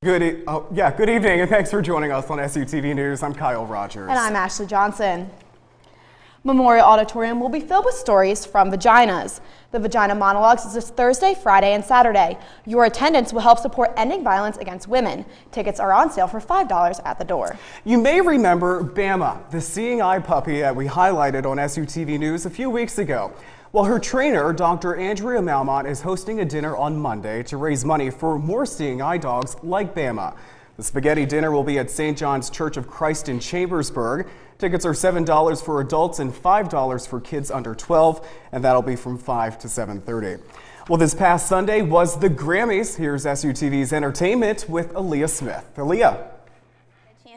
Good evening, and thanks for joining us on SUTV News. I'm Kyle Rogers. And I'm Ashley Johnson. Memorial Auditorium will be filled with stories from vaginas. The Vagina Monologues is this Thursday, Friday, and Saturday. Your attendance will help support ending violence against women. Tickets are on sale for $5 at the door. You may remember Bama, the seeing eye puppy that we highlighted on SUTV News a few weeks ago. Well, her trainer, Dr. Andrea Malmont, is hosting a dinner on Monday to raise money for more seeing eye dogs like Bama. The spaghetti dinner will be at St. John's Church of Christ in Chambersburg. Tickets are $7 for adults and $5 for kids under 12, and that'll be from 5 to 7:30. Well, this past Sunday was the Grammys. Here's SUTV's Entertainment with Aaliyah Smith. Aaliyah.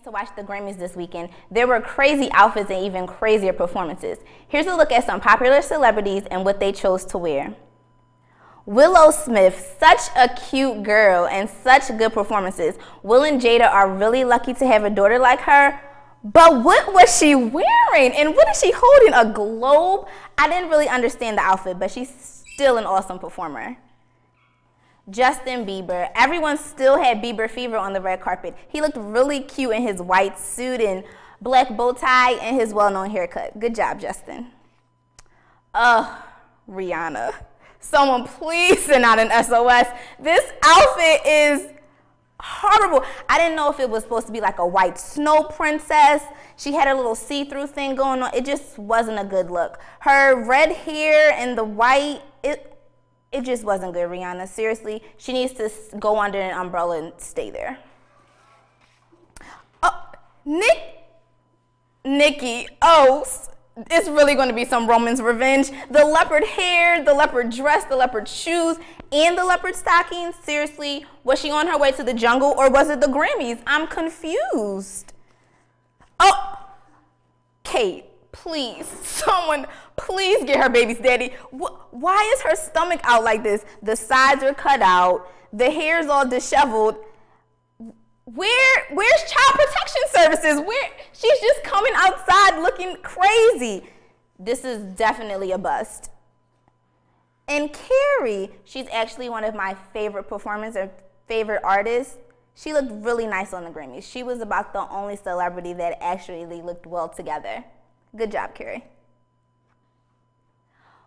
To watch the Grammys this weekend. There were crazy outfits and even crazier performances. Here's a look at some popular celebrities and what they chose to wear. Willow Smith, such a cute girl and such good performances. Will and Jada are really lucky to have a daughter like her. But what was she wearing? And what is she holding? A globe? I didn't really understand the outfit, but she's still an awesome performer. Justin Bieber. Everyone still had Bieber fever on the red carpet. He looked really cute in his white suit black bow tie and his well-known haircut. Good job, Justin. Rihanna. Someone please send out an SOS. This outfit is horrible. I didn't know if it was supposed to be like a white snow princess. She had a little see-through thing going on. It just wasn't a good look. Her red hair and the white, it just wasn't good, Rihanna. Seriously, she needs to go under an umbrella and stay there. Nikki, it's really going to be some Roman's revenge. The leopard hair, the leopard dress, the leopard shoes, and the leopard stockings. Seriously, was she on her way to the jungle or was it the Grammys? I'm confused. Kate, please, someone please get her baby's daddy. Why is her stomach out like this? The sides are cut out. The hair's all disheveled. Where's Child Protection Services? She's just coming outside looking crazy. This is definitely a bust. And Carrie, she's actually one of my favorite performers or favorite artists. She looked really nice on the Grammys. She was about the only celebrity that actually looked well together. Good job, Carrie.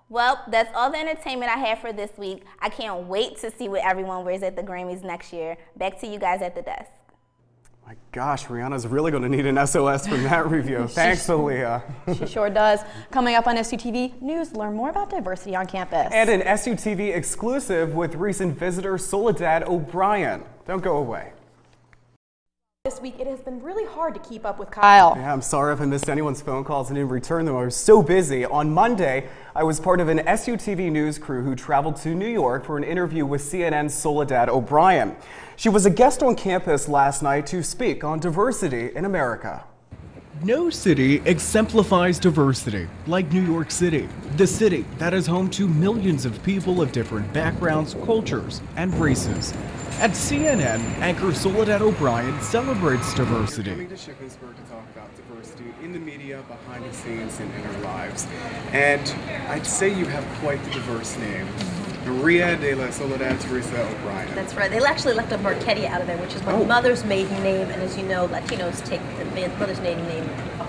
Well, that's all the entertainment I have for this week. I can't wait to see what everyone wears at the Grammys next year. Back to you guys at the desk. My gosh, Rihanna's really going to need an SOS from that review. Thanks, Aaliyah. She sure does. Coming up on SUTV News, learn more about diversity on campus. And an SUTV exclusive with recent visitor Soledad O'Brien. Don't go away. This week, it has been really hard to keep up with Kyle. Yeah, I'm sorry if I missed anyone's phone calls and didn't return them. I was so busy. On Monday, I was part of an SUTV news crew who traveled to New York for an interview with CNN's Soledad O'Brien. She was a guest on campus last night to speak on diversity in America. No city exemplifies diversity like New York City, the city that is home to millions of people of different backgrounds, cultures, and races. At CNN, anchor Soledad O'Brien celebrates diversity. Coming to Shippensburg to talk about diversity in the media, behind the scenes, and in our lives. And I'd say you have quite the diverse name. Maria de la Soledad Teresa O'Brien. That's right. They actually left a Marchetti out of there, which is my mother's maiden name, and as you know, Latinos take the mother's maiden name.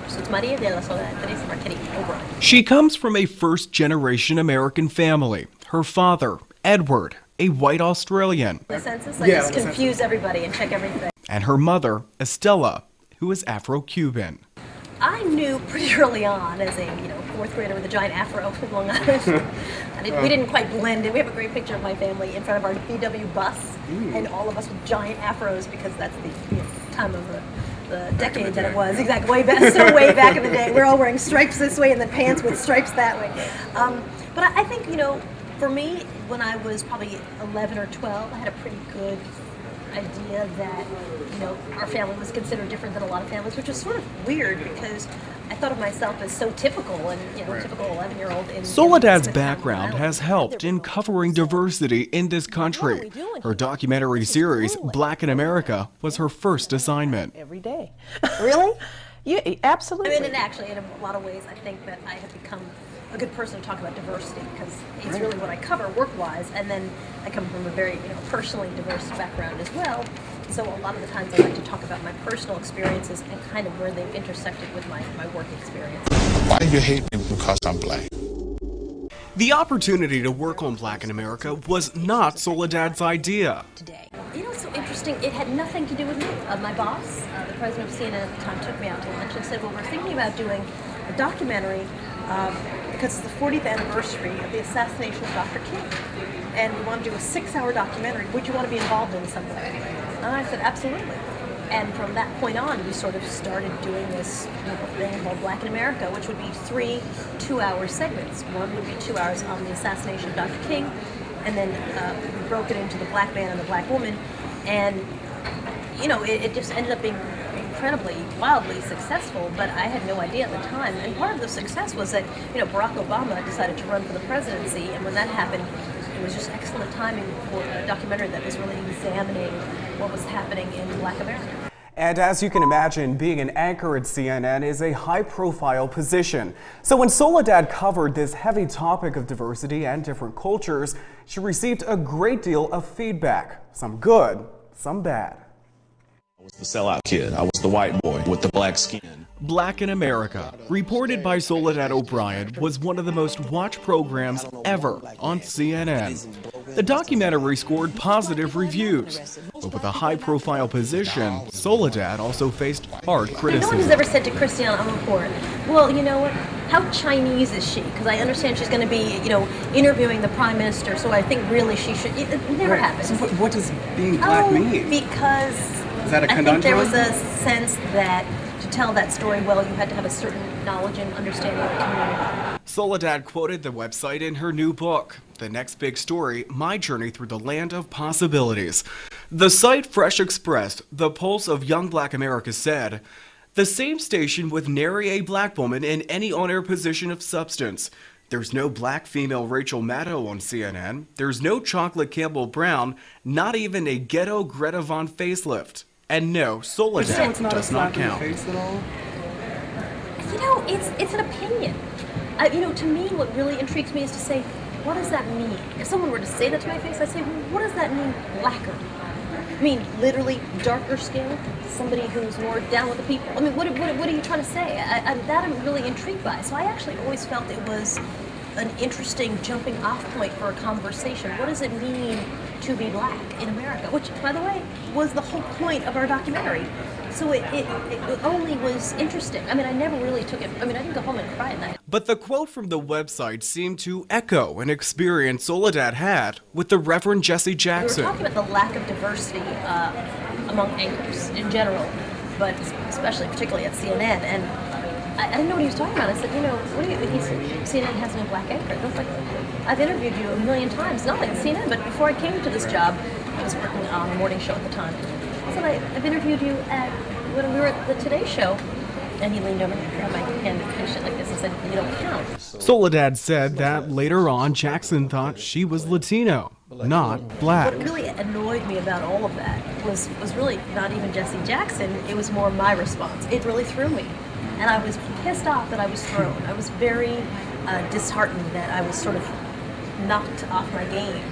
So it's Maria de la Soledad Teresa Marchetti O'Brien. She comes from a first-generation American family. Her father, Edward, a white Australian. The census, just confuse everybody and check everything. And her mother, Estella, who is Afro-Cuban. I knew pretty early on, as a fourth grader with a giant afro in Long Island, we didn't quite blend in. We have a great picture of my family in front of our VW bus, and all of us with giant afros because that's the time of the decade that it was. Exactly, way back in the day. We're all wearing stripes this way and then pants with stripes that way. But I think, for me, when I was probably 11 or 12, I had a pretty good idea that, our family was considered different than a lot of families, which was sort of weird because I thought of myself as so typical and, typical 11-year-old. Soledad's background has helped in covering diversity in this country. Her documentary series, Black in America, was her first assignment. Every day. Really? Yeah, absolutely. And actually, in a lot of ways, I think that I have become a good person to talk about diversity because it's really what I cover work-wise, and then I come from a very personally diverse background as well. So a lot of the times I like to talk about my personal experiences and kind of where they've intersected with my work experience. Why do you hate me because I'm black? The opportunity to work on Black in America was not Soledad's idea. Today. You know what's so interesting? It had nothing to do with me. My boss, the president of CNN at the time, took me out to lunch and said, well, we're thinking about doing a documentary because it's the 40th anniversary of the assassination of Dr. King. And we want to do a 6-hour documentary. Would you want to be involved in some way? And I said, absolutely. And from that point on, we sort of started doing this thing called Black in America, which would be 3 2-hour segments. One would be 2 hours on the assassination of Dr. King, and then we broke it into the black man and the black woman. And, you know, it just ended up being incredibly, wildly successful, but I had no idea at the time. And part of the success was that, you know, Barack Obama decided to run for the presidency, and when that happened, it was just excellent timing for a documentary that was really examining what was happening in Black America. And as you can imagine, being an anchor at CNN is a high-profile position. So when Soledad covered this heavy topic of diversity and different cultures, she received a great deal of feedback. Some good, some bad. I was the sellout kid. I was the white boy with the black skin. Black in America, reported by Soledad O'Brien, was one of the most watched programs ever on CNN. The documentary scored positive reviews, but with a high-profile position, Soledad also faced hard criticism. No one has ever said to Christiane Amanpour, well, you know what, how Chinese is she? Because I understand she's going to be, you know, interviewing the Prime Minister, so I think really she should. It never happens. So what does being black mean? Because is that a conundrum? I think there was a sense that to tell that story well, you had to have a certain knowledge and understanding of the community. Soledad quoted the website in her new book, The Next Big Story, My Journey Through the Land of Possibilities. The site Fresh Expressed, the pulse of young Black America, said, the same station would nary a black woman in any on-air position of substance. There's no black female Rachel Maddow on CNN. There's no chocolate Campbell Brown, not even a ghetto Greta Von facelift. And no, Soledad does not count. You know, it's an opinion. You know, to me, what really intrigues me is to say, what does that mean? If someone were to say that to my face, I'd say, well, what does that mean, blacker? I mean, literally darker skin, somebody who's more down with the people. I mean, what are you trying to say? That I'm really intrigued by. So I actually always felt it was an interesting jumping off point for a conversation. What does it mean to be black in America? Which, by the way, was the whole point of our documentary. So it only was interesting. I mean, I never really took it. I mean, I didn't go home and cry at night. But the quote from the website seemed to echo an experience Soledad had with the Reverend Jesse Jackson. We were talking about the lack of diversity among anchors in general, but especially, particularly at CNN. And I didn't know what he was talking about. I said, you know, what do you? He said, CNN has no black anchor. And I was like, I've interviewed you a million times, not like CNN, but before I came to this job, I was working on a morning show at the time. I said, I've interviewed you when we were at the Today Show. And he leaned over and grabbed my hand and finished it like this and said, you don't count. Soledad said that later on Jackson thought she was Latino, not black. What really annoyed me about all of that was really not even Jesse Jackson, it was more my response. It really threw me. And I was pissed off that I was thrown. I was very disheartened that I was sort of knocked off my game.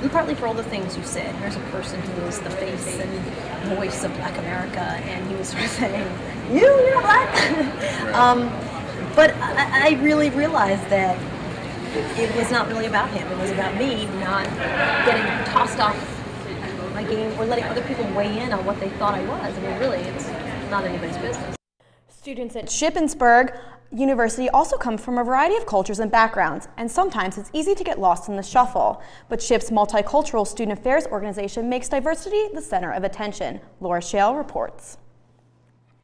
And partly for all the things you said. Here's a person who is the face and voice of Black America, and he was sort of saying, you're black. But I really realized that it was not really about him. It was about me not getting tossed off my game or letting other people weigh in on what they thought I was. I mean, really, it's not anybody's business. Students at Shippensburg University also come from a variety of cultures and backgrounds, and sometimes it's easy to get lost in the shuffle. But SHIP's Multicultural Student Affairs organization makes diversity the center of attention. Laura Shale reports.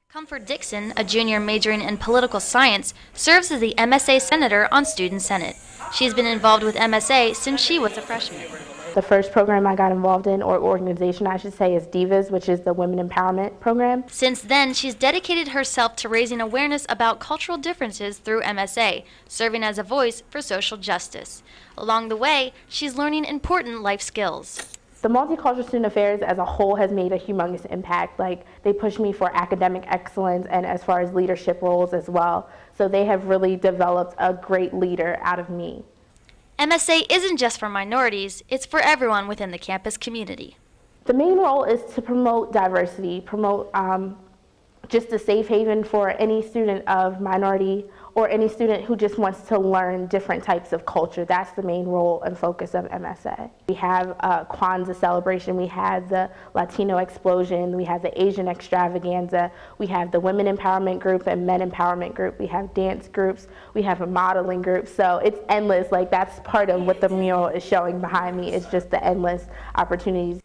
Comfort Dixon, a junior majoring in political science, serves as the MSA Senator on Student Senate. She's been involved with MSA since she was a freshman. The first program I got involved in, or organization I should say, is Divas, which is the Women Empowerment Program. Since then, she's dedicated herself to raising awareness about cultural differences through MSA, serving as a voice for social justice. Along the way, she's learning important life skills. The Multicultural Student Affairs as a whole has made a humongous impact. Like, they push me for academic excellence and as far as leadership roles as well. So they have really developed a great leader out of me. MSA isn't just for minorities, it's for everyone within the campus community. The main role is to promote diversity, promote just a safe haven for any student of minority or any student who just wants to learn different types of culture. That's the main role and focus of MSA. We have Kwanzaa celebration, we had the Latino explosion, we have the Asian extravaganza, we have the women empowerment group and men empowerment group, we have dance groups, we have a modeling group, so it's endless. Like, that's part of what the mural is showing behind me, is just the endless opportunities.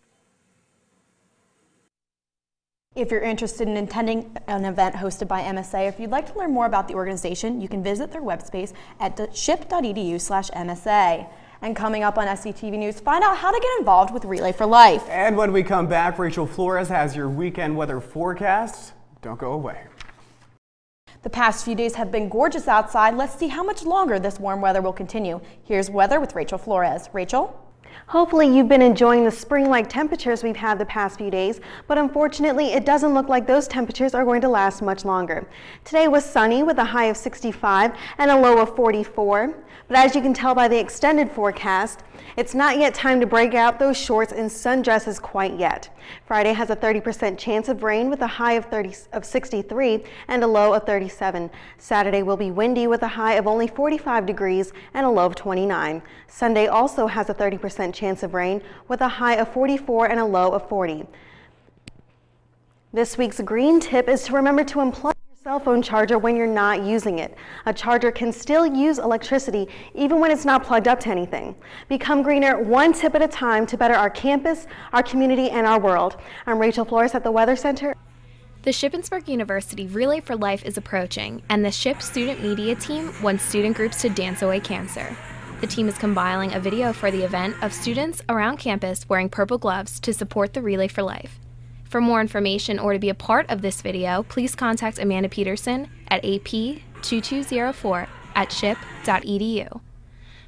If you're interested in attending an event hosted by MSA, or if you'd like to learn more about the organization, you can visit their webspace at ship.edu/MSA. And coming up on SUTV News, find out how to get involved with Relay for Life. And when we come back, Rachel Flores has your weekend weather forecast. Don't go away. The past few days have been gorgeous outside. Let's see how much longer this warm weather will continue. Here's weather with Rachel Flores. Rachel? Hopefully you've been enjoying the spring-like temperatures we've had the past few days, but unfortunately it doesn't look like those temperatures are going to last much longer. Today was sunny with a high of 65 and a low of 44, but as you can tell by the extended forecast, it's not yet time to break out those shorts and sundresses quite yet. Friday has a 30% chance of rain with a high of 63 and a low of 37. Saturday will be windy with a high of only 45 degrees and a low of 29. Sunday also has a 30% chance of rain with a high of 44 and a low of 40. This week's green tip is to remember to unplug your cell phone charger when you're not using it. A charger can still use electricity even when it's not plugged up to anything. Become greener one tip at a time to better our campus, our community, and our world. I'm Rachel Flores at the Weather Center. The Shippensburg University Relay for Life is approaching, and the SHIP student media team wants student groups to dance away cancer. The team is compiling a video for the event of students around campus wearing purple gloves to support the Relay for Life. For more information or to be a part of this video, please contact Amanda Peterson at ap2204@ship.edu.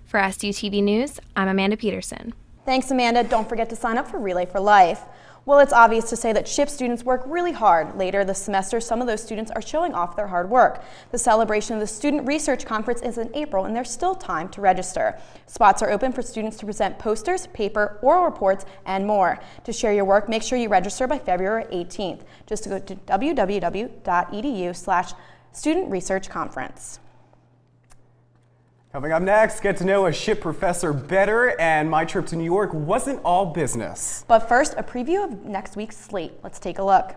For SUTV News, I'm Amanda Peterson. Thanks, Amanda. Don't forget to sign up for Relay for Life. Well, it's obvious to say that SHIP students work really hard. Later this semester, some of those students are showing off their hard work. The celebration of the Student Research Conference is in April, and there's still time to register. Spots are open for students to present posters, paper, oral reports, and more. To share your work, make sure you register by February 18th. Just to go to www.edu/studentresearchconference. Coming up next, get to know a SHIP professor better, and my trip to New York wasn't all business. But first, a preview of next week's slate. Let's take a look.